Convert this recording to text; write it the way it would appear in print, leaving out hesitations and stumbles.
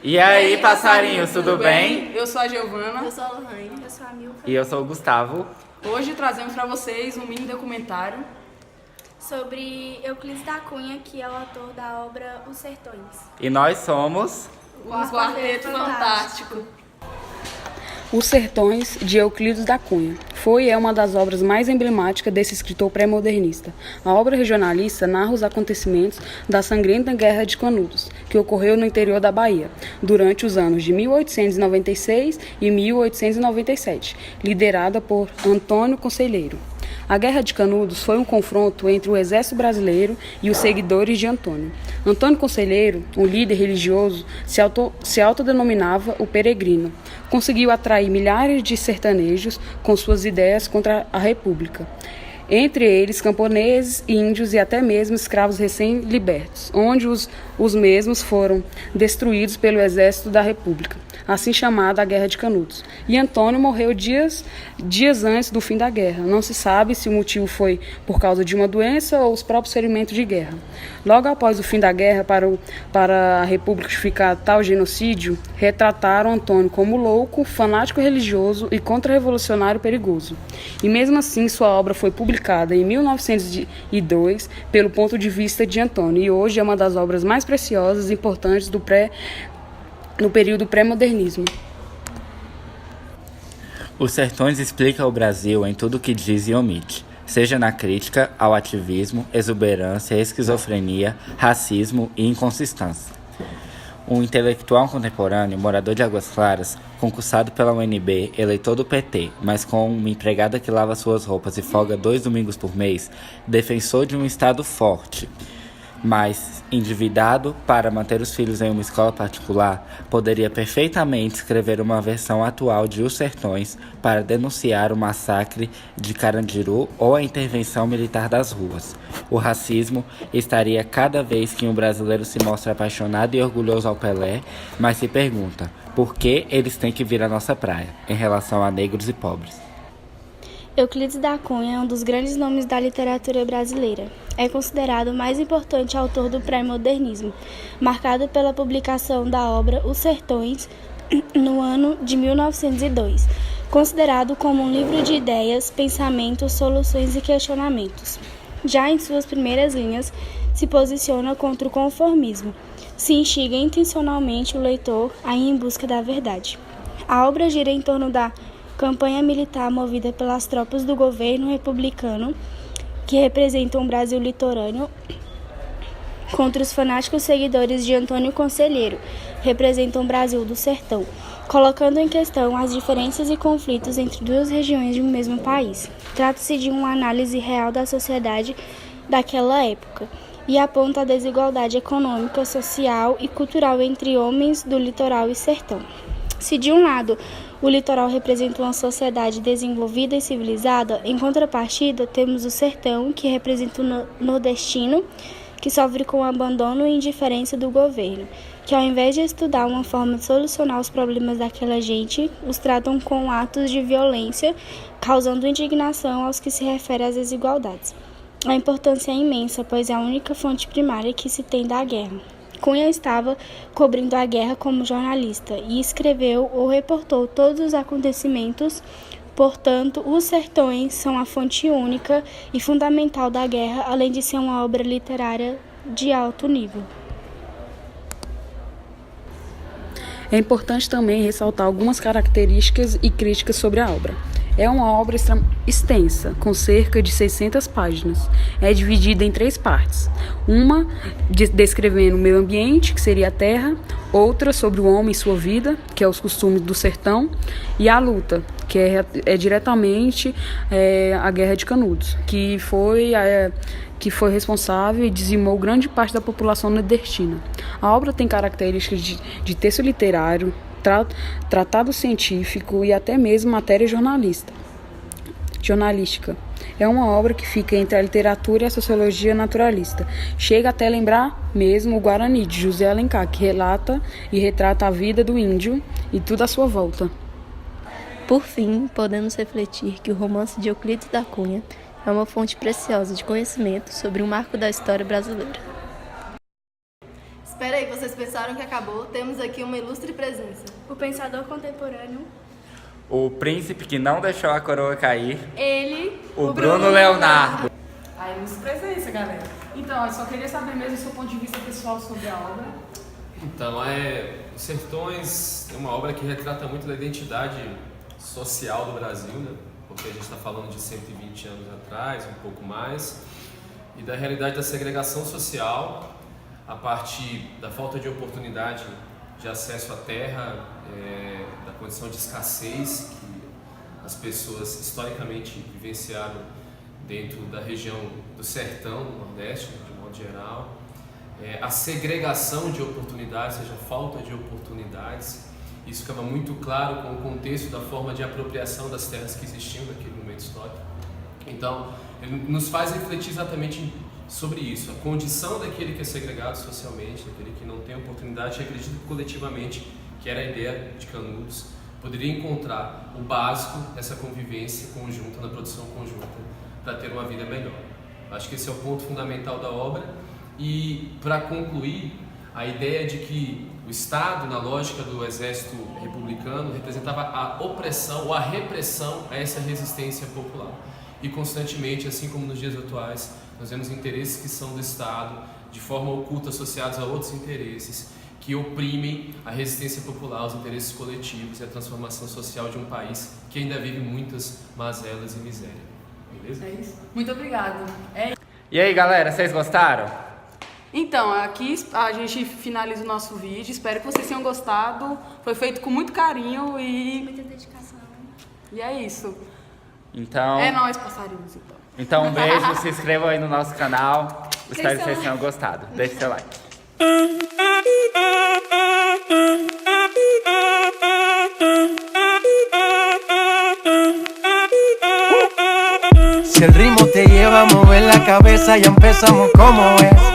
E aí, passarinhos, tudo bem? Eu sou a Giovana. Eu sou a Lohane. Eu sou a Milka. E eu sou o Gustavo. Hoje trazemos para vocês um mini documentário Sobre Euclides da Cunha, que é o autor da obra Os Sertões. E nós somos... O Quarteto Fantástico. Os Sertões, de Euclides da Cunha, foi e é uma das obras mais emblemáticas desse escritor pré-modernista. A obra regionalista narra os acontecimentos da sangrenta Guerra de Canudos, que ocorreu no interior da Bahia, durante os anos de 1896 e 1897, liderada por Antônio Conselheiro. A Guerra de Canudos foi um confronto entre o exército brasileiro e os seguidores de Antônio. Antônio Conselheiro, um líder religioso, se autodenominava o Peregrino. Conseguiu atrair milhares de sertanejos com suas ideias contra a República. Entre eles, camponeses, índios e até mesmo escravos recém-libertos, onde os mesmos foram destruídos pelo exército da República, assim chamada a Guerra de Canudos. E Antônio morreu dias antes do fim da guerra. Não se sabe se o motivo foi por causa de uma doença ou os próprios ferimentos de guerra. Logo após o fim da guerra, para a República justificar tal genocídio, retrataram Antônio como louco, fanático religioso e contra-revolucionário perigoso. E mesmo assim, sua obra foi publicada em 1902 pelo ponto de vista de Antônio, e hoje é uma das obras mais preciosas e importantes no período pré-modernismo. Os Sertões explica o Brasil em tudo que diz e omite, seja na crítica ao ativismo, exuberância, esquizofrenia, racismo e inconsistência. Um intelectual contemporâneo, morador de Águas Claras, concursado pela UNB, eleitor do PT, mas com uma empregada que lava suas roupas e folga 2 domingos por mês, defensor de um Estado forte, mas endividado para manter os filhos em uma escola particular, poderia perfeitamente escrever uma versão atual de Os Sertões para denunciar o massacre de Carandiru ou a intervenção militar das ruas. O racismo estaria cada vez que um brasileiro se mostra apaixonado e orgulhoso ao Pelé, mas se pergunta por que eles têm que vir à nossa praia, em relação a negros e pobres. Euclides da Cunha é um dos grandes nomes da literatura brasileira. É considerado o mais importante autor do pré-modernismo, marcado pela publicação da obra Os Sertões no ano de 1902, considerado como um livro de ideias, pensamentos, soluções e questionamentos. Já em suas primeiras linhas, se posiciona contra o conformismo, se instiga intencionalmente o leitor a ir em busca da verdade. A obra gira em torno da campanha militar movida pelas tropas do governo republicano, que representam o Brasil litorâneo, contra os fanáticos seguidores de Antônio Conselheiro, que representam o Brasil do sertão, colocando em questão as diferenças e conflitos entre duas regiões de um mesmo país. Trata-se de uma análise real da sociedade daquela época e aponta a desigualdade econômica, social e cultural entre homens do litoral e sertão. Se de um lado o litoral representa uma sociedade desenvolvida e civilizada, em contrapartida temos o sertão, que representa o nordestino, que sofre com o abandono e indiferença do governo, que ao invés de estudar uma forma de solucionar os problemas daquela gente, os tratam com atos de violência, causando indignação aos que se refere às desigualdades. A importância é imensa, pois é a única fonte primária que se tem da guerra. Cunha estava cobrindo a guerra como jornalista e escreveu ou reportou todos os acontecimentos. Portanto, Os Sertões são a fonte única e fundamental da guerra, além de ser uma obra literária de alto nível. É importante também ressaltar algumas características e críticas sobre a obra. É uma obra extensa, com cerca de 600 páginas. É dividida em 3 partes. Uma descrevendo o meio ambiente, que seria a terra. Outra sobre o homem e sua vida, que é os costumes do sertão. E a luta, que é diretamente a Guerra de Canudos, que foi responsável e dizimou grande parte da população nordestina. A obra tem características de texto literário, tratado científico e até mesmo matéria jornalística. É uma obra que fica entre a literatura e a sociologia naturalista. Chega até lembrar mesmo o Guarani, de José Alencar, que relata e retrata a vida do índio e tudo à sua volta. Por fim, podemos refletir que o romance de Euclides da Cunha é uma fonte preciosa de conhecimento sobre um marco da história brasileira. Espera aí, vocês pensaram que acabou? Temos aqui uma ilustre presença. O pensador contemporâneo, O príncipe que não deixou a coroa cair, ele, o Bruno Leonardo. Aí nos presença, galera. Então, eu só queria saber mesmo o seu ponto de vista pessoal sobre a obra. Então, Os Sertões é uma obra que retrata muito da identidade social do Brasil, né? Porque a gente está falando de 120 anos atrás, um pouco mais, e da realidade da segregação social a partir da falta de oportunidade de acesso à terra, da condição de escassez que as pessoas historicamente vivenciaram dentro da região do sertão, do Nordeste, de modo geral, a segregação de oportunidades, ou seja, a falta de oportunidades. Isso ficava muito claro com o contexto da forma de apropriação das terras que existiam naquele momento histórico. Então, ele nos faz refletir exatamente sobre isso, a condição daquele que é segregado socialmente, daquele que não tem oportunidade, e acredito que coletivamente, que era a ideia de Canudos, poderia encontrar o básico dessa convivência conjunta, na produção conjunta, para ter uma vida melhor. Acho que esse é o ponto fundamental da obra. E, para concluir, a ideia de que o Estado, na lógica do exército republicano, representava a opressão ou a repressão a essa resistência popular. E constantemente, assim como nos dias atuais, nós vemos interesses que são do Estado, de forma oculta associados a outros interesses, que oprimem a resistência popular, os interesses coletivos e a transformação social de um país que ainda vive muitas mazelas e miséria. Beleza? É isso. Muito obrigado. E aí, galera, vocês gostaram? Então, aqui a gente finaliza o nosso vídeo. Espero que vocês tenham gostado. Foi feito com muito carinho e muita dedicação. é isso. Então, É nóis, passarinhos, então. um beijo, se inscrevam aí no nosso canal. Espero que vocês tenham gostado. Deixe seu like. Si el ritmo te lleva a mover la cabeza, ya empezamos como es.